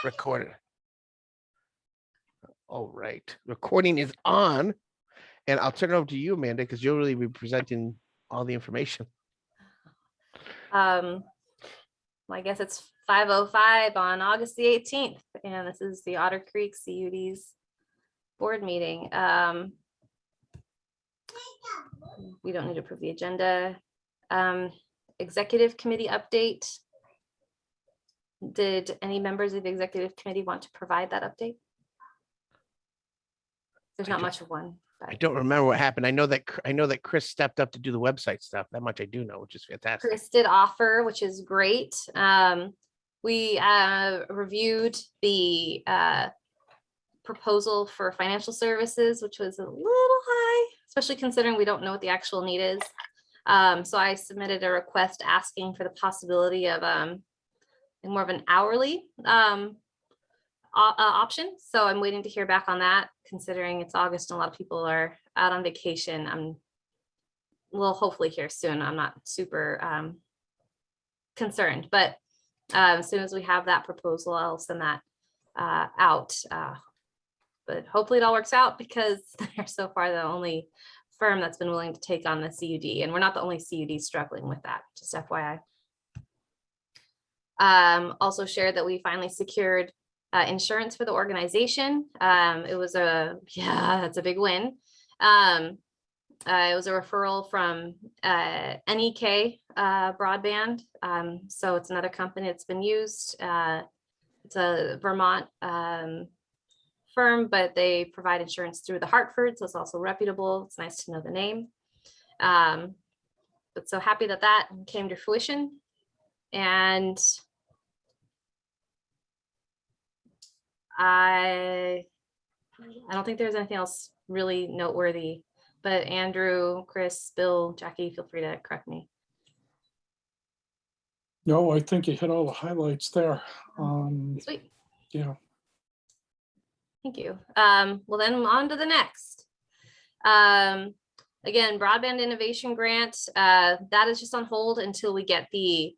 Recorded. All right. Recording is on. And I'll turn it over to you, Amanda, because you'll really be presenting all the information. Well, I guess it's 5:05 on August the 18th, and this is the Otter Creek CUD's board meeting. We don't need to approve the agenda. Executive committee update. Did any members of the executive committee want to provide that update? There's not much of one. I don't remember what happened. I know that Chris stepped up to do the website stuff. That much I do know, which is fantastic. Chris did offer, which is great. We reviewed the proposal for financial services, which was a little high, especially considering we don't know what the actual need is. So I submitted a request asking for the possibility of more of an hourly option. So I'm waiting to hear back on that, considering it's August and a lot of people are out on vacation. We'll hopefully hear soon. I'm not super concerned, but as soon as we have that proposal, I'll send that out. But hopefully it all works out, because they're so far the only firm that's been willing to take on the CUD, and we're not the only CUD struggling with that, just FYI. Also shared that we finally secured insurance for the organization. It was that's a big win. It was a referral from NEK Broadband. So it's another company that's been used. It's a Vermont firm, but they provide insurance through the Hartford, so it's also reputable. It's nice to know the name. But so happy that that came to fruition. And I don't think there's anything else really noteworthy, but Andrew, Chris, Bill, Jackie, feel free to correct me. No, I think you hit all the highlights there. Sweet. Yeah. Thank you. Well, then on to the next. Again, broadband innovation grant, that is just on hold until we get the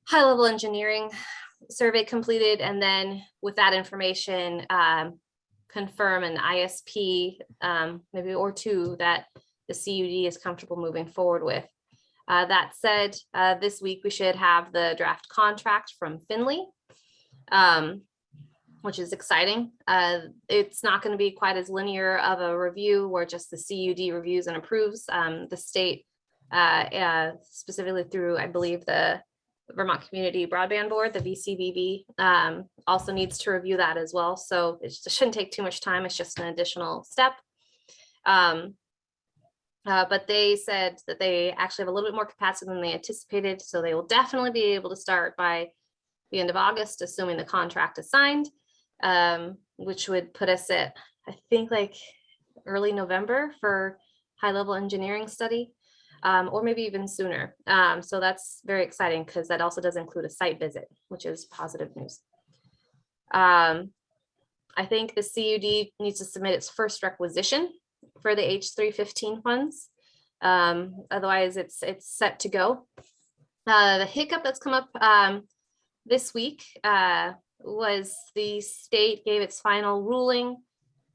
high level engineering survey completed, and then with that information, confirm an ISP maybe or two that the CUD is comfortable moving forward with. That said, this week we should have the draft contract from Finley, which is exciting. It's not going to be quite as linear of a review where just the CUD reviews and approves. The state, specifically through, I believe, the Vermont Community Broadband Board, the VCBB, also needs to review that as well. So it shouldn't take too much time. It's just an additional step. But they said that they actually have a little bit more capacity than they anticipated. So they will definitely be able to start by the end of August, assuming the contract is signed, which would put us at, I think, like early November for high level engineering study. Or maybe even sooner. So that's very exciting, because that also does include a site visit, which is positive news. I think the CUD needs to submit its first requisition for the H315 funds. Otherwise, it's set to go. The hiccup that's come up this week was the state gave its final ruling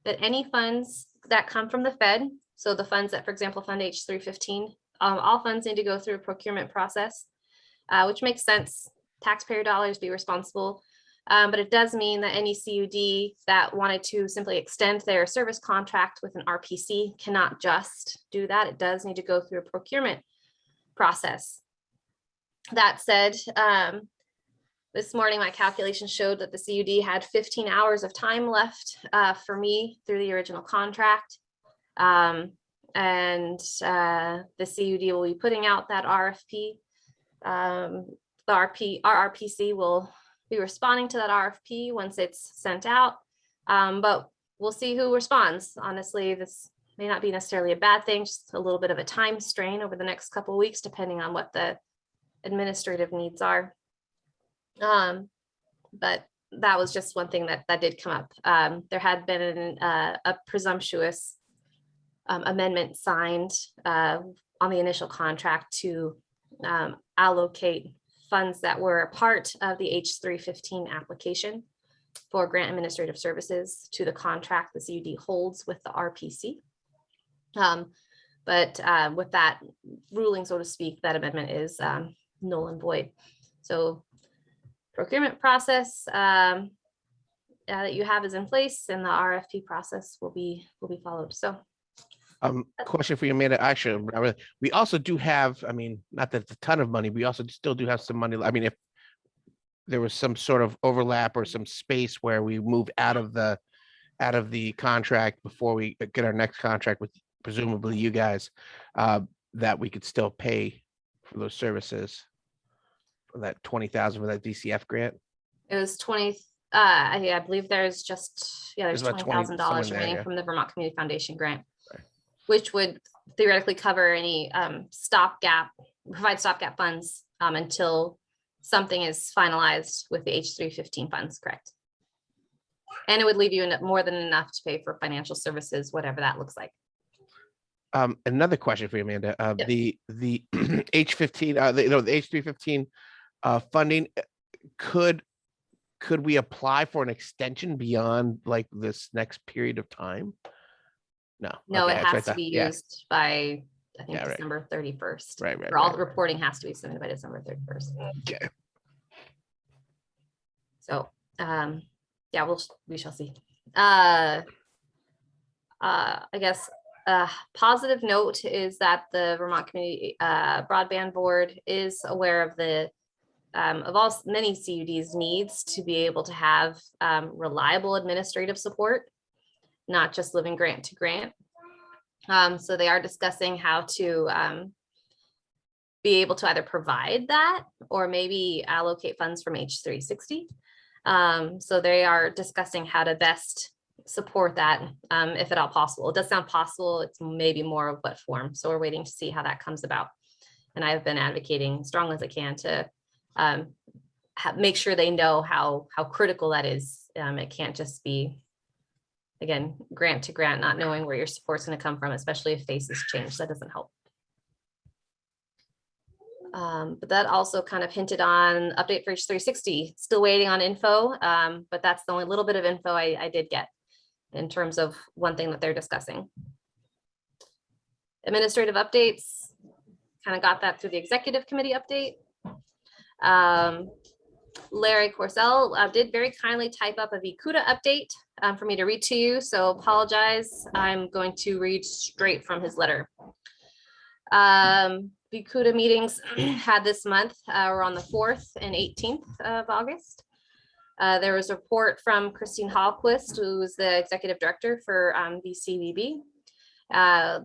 that any funds that come from the Fed, so the funds that, for example, fund H315, all funds need to go through a procurement process, which makes sense. Taxpayer dollars, be responsible. But it does mean that any CUD that wanted to simply extend their service contract with an RPC cannot just do that. It does need to go through a procurement process. That said, this morning my calculations showed that the CUD had 15 hours of time left for me through the original contract. And the CUD will be putting out that RFP. Our RPC will be responding to that RFP once it's sent out, but we'll see who responds. Honestly, this may not be necessarily a bad thing, just a little bit of a time strain over the next couple of weeks, depending on what the administrative needs are. But that was just one thing that did come up. There had been a presumptuous amendment signed on the initial contract to allocate funds that were a part of the H315 application for grant administrative services to the contract the CUD holds with the RPC. But with that ruling, so to speak, that amendment is null and void. So procurement process that you have is in place, and the RFP process will be followed. So Question for you, Amanda. Actually, we also do have, I mean, not that it's a ton of money, we also still do have some money. I mean, if there was some sort of overlap or some space where we move out of the contract before we get our next contract with presumably you guys, that we could still pay for those services, for that 20,000 for that DCF grant. it was 20. I believe there's just there's There's about 20 $20,000 somewhere in there, remaining yeah. from the Vermont Community Foundation grant, Right. which would theoretically cover any provide stopgap funds until something is finalized with the H315 funds, correct? And it would leave you more than enough to pay for financial services, whatever that looks like. Another question for you, Amanda. Yep. The H15, the H315 funding, could we apply for an extension beyond like this next period of time? No. No, Okay, it that's has to right, be yeah. used by, I think, Yeah, right. December 31st. Right, Or all right. the reporting has to be submitted by December 31st. Okay. So, yeah, we shall see. I guess positive note is that the Vermont Community Broadband Board is aware of the many CUDs needs to be able to have reliable administrative support, not just living grant to grant. So they are discussing how to be able to either provide that or maybe allocate funds from H360. So they are discussing how to best support that, if at all possible. It does sound possible. It's maybe more of what form. So we're waiting to see how that comes about. And I've been advocating strongly as I can to make sure they know how critical that is. It can't just be, again, grant to grant, not knowing where your support's going to come from, especially if faces change. That doesn't help. But that also kind of hinted on update for H360. Still waiting on info, but that's the only little bit of info I did get in terms of one thing that they're discussing. Administrative updates, kind of got that through the executive committee update. Larry Corsell did very kindly type up a VCUDA update for me to read to you, so apologize. I'm going to read straight from his letter. VCUDA meetings had this month were on the 4th and 18th of August. There was a report from Christine Hallquist, who is the executive director for VCBB.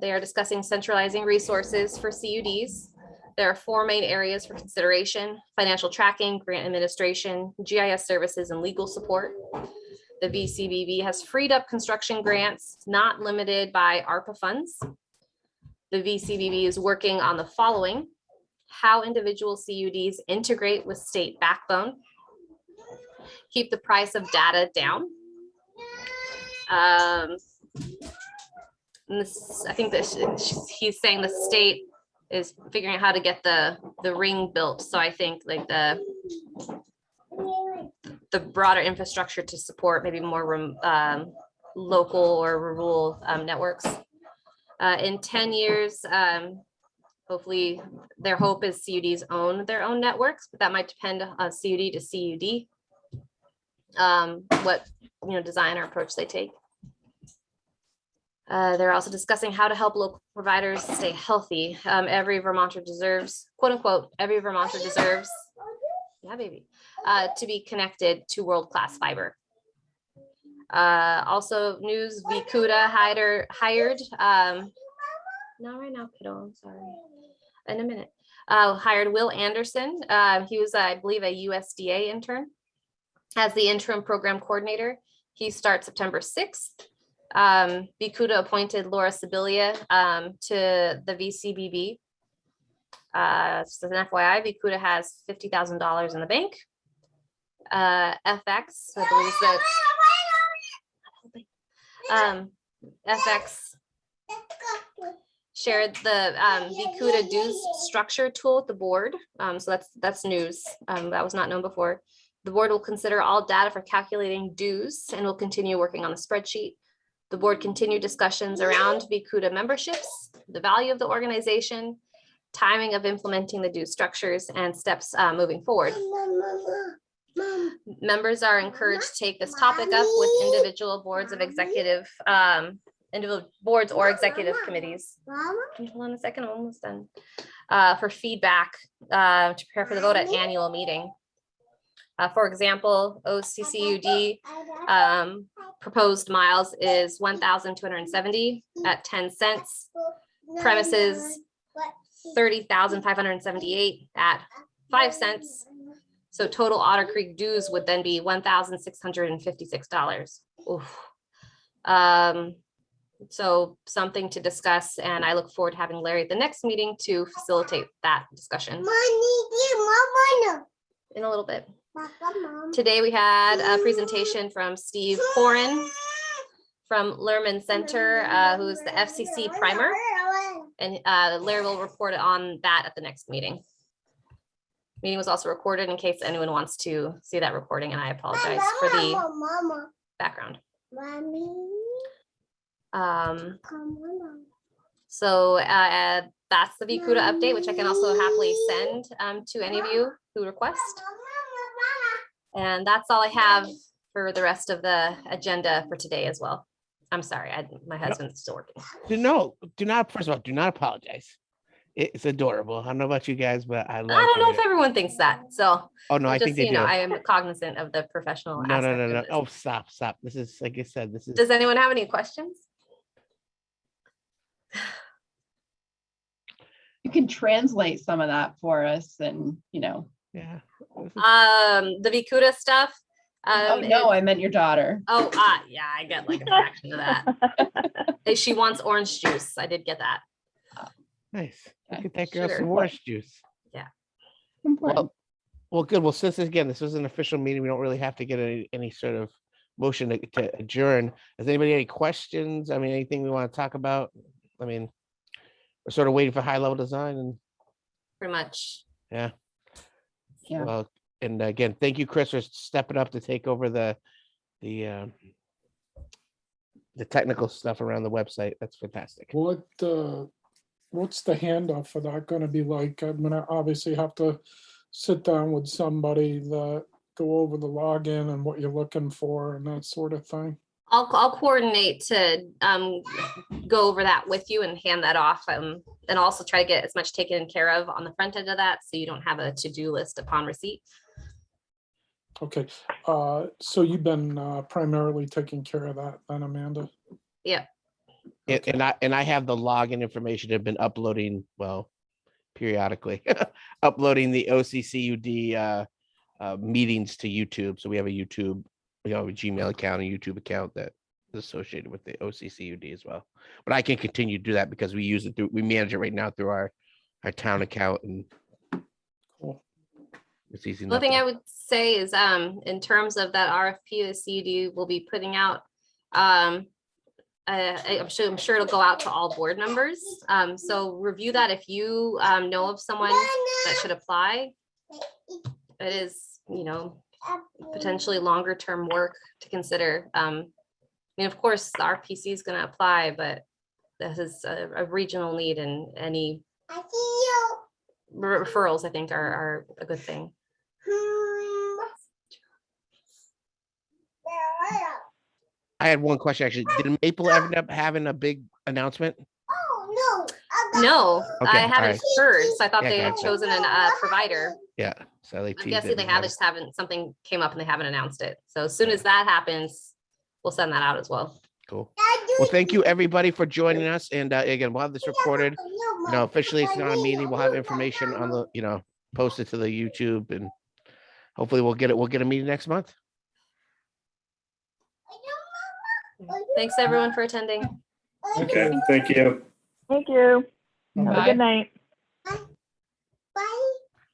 They are discussing centralizing resources for CUDs. There are 4 main areas for consideration: financial tracking, grant administration, GIS services, and legal support. The VCBB has freed up construction grants, not limited by ARPA funds. The VCBB is working on the following: how individual CUDs integrate with state backbone, keep the price of data down. I think that he's saying the state is figuring out how to get the ring built. So I think like the broader infrastructure to support maybe more local or rural networks. In 10 years, hopefully their hope is CUDs own their own networks, but that might depend on CUD to CUD, what design or approach they take. They're also discussing how to help local providers stay healthy. Every Vermonter deserves, quote unquote, every Vermonter deserves, yeah, baby, to be connected to world-class fiber. Also news, VCUDA hired, not right now, kiddo, I'm sorry, in a minute, hired Will Anderson. He was, I believe, a USDA intern as the interim program coordinator. He starts September 6th. VCUDA appointed Laura Sibilia to the VCBB. Just as an FYI, VCUDA has $50,000 in the bank. FX, I believe that FX shared the VCUDA dues structure tool with the board. So that's news. That was not known before. The board will consider all data for calculating dues and will continue working on the spreadsheet. The board continued discussions around VCUDA memberships, the value of the organization, timing of implementing the dues structures, and steps moving forward. Members are encouraged to take this topic up with individual boards of executive, individual boards or executive committees. Can you hold on a second? I'm almost done. For feedback to prepare for the vote at annual meeting. For example, OCCUD proposed miles is 1,270 at 10 cents. Premises 30,578 at 5 cents. So total Otter Creek dues would then be $1,656. So something to discuss, and I look forward to having Larry at the next meeting to facilitate that discussion. In a little bit. Today we had a presentation from Steve Horan from Lerman Center, who's the FCC primer, and Larry will report on that at the next meeting. Meeting was also recorded in case anyone wants to see that recording, and I apologize for the background. So that's the VCUDA update, which I can also happily send to any of you who request. And that's all I have for the rest of the agenda for today as well. I'm sorry, my husband's still working. Do not, first of all, do not apologize. It's adorable. I don't know about you guys, but I love I don't know it. if everyone thinks that. So Oh no, I just think so they you know, do. I am cognizant of the professional No. aspect of this. Oh, stop. This is, like I said, this is. Does anyone have any questions? You can translate some of that for us and, you know. Yeah. The VCUDA stuff. Oh, no, I meant your daughter. Oh, yeah, I get like a fraction of that. She wants orange juice. I did get that. Nice. Look Okay. at that girl, Sugar. some orange juice. Important. Well, good. Well, since again, this was an official meeting, we don't really have to get any sort of motion to adjourn. Has anybody any questions? I mean, anything we want to talk about? I mean, we're sort of waiting for high level design and Pretty much. yeah. Yeah. Well, and again, thank you, Chris, for stepping up to take over the technical stuff around the website. That's fantastic. What's the handoff for that gonna be like? I'm gonna obviously have to sit down with somebody that go over the login and what you're looking for and that sort of thing. I'll coordinate to go over that with you and hand that off, and also try to get as much taken care of on the front end of that, so you don't have a to-do list upon receipt. Okay, so you've been primarily taking care of that then, Amanda? Yeah. Okay. And I have the login information. I've been uploading, well, periodically uploading the OCCUD meetings to YouTube. So we have a YouTube, a Gmail account, a YouTube account that is associated with the OCCUD as well. But I can continue to do that because we use it we manage it right now through our town account, and Cool. it's easy. One thing I would say is, in terms of that RFP, the CUD will be putting out, I'm sure it'll go out to all board members. So review that if you know of someone that should apply. It is, potentially longer term work to consider. I mean, of course, the RPC is going to apply, but this is a regional need, and any referrals, I think, are a good thing. I had one question actually. Did Maple ever end up having a big announcement? No, Okay, I haven't alright. heard. So I thought Yeah, they had gotcha. chosen a provider. Yeah. So they I'm teased guessing it they and have, had just haven't, something came up and they haven't announced it. So as soon as that happens, we'll send that out as well. Cool. Well, thank you everybody for joining us. And again, we'll have this recorded. Officially it's not a meeting. We'll have information on the, posted to the YouTube, and hopefully we'll get a meeting next month. Thanks everyone for attending. Okay, thank you. Thank you. Have a Bye. good night.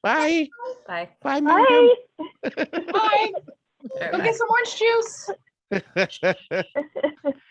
Bye. Bye. Bye, Miriam. Bye. All right, bye. Get some orange juice.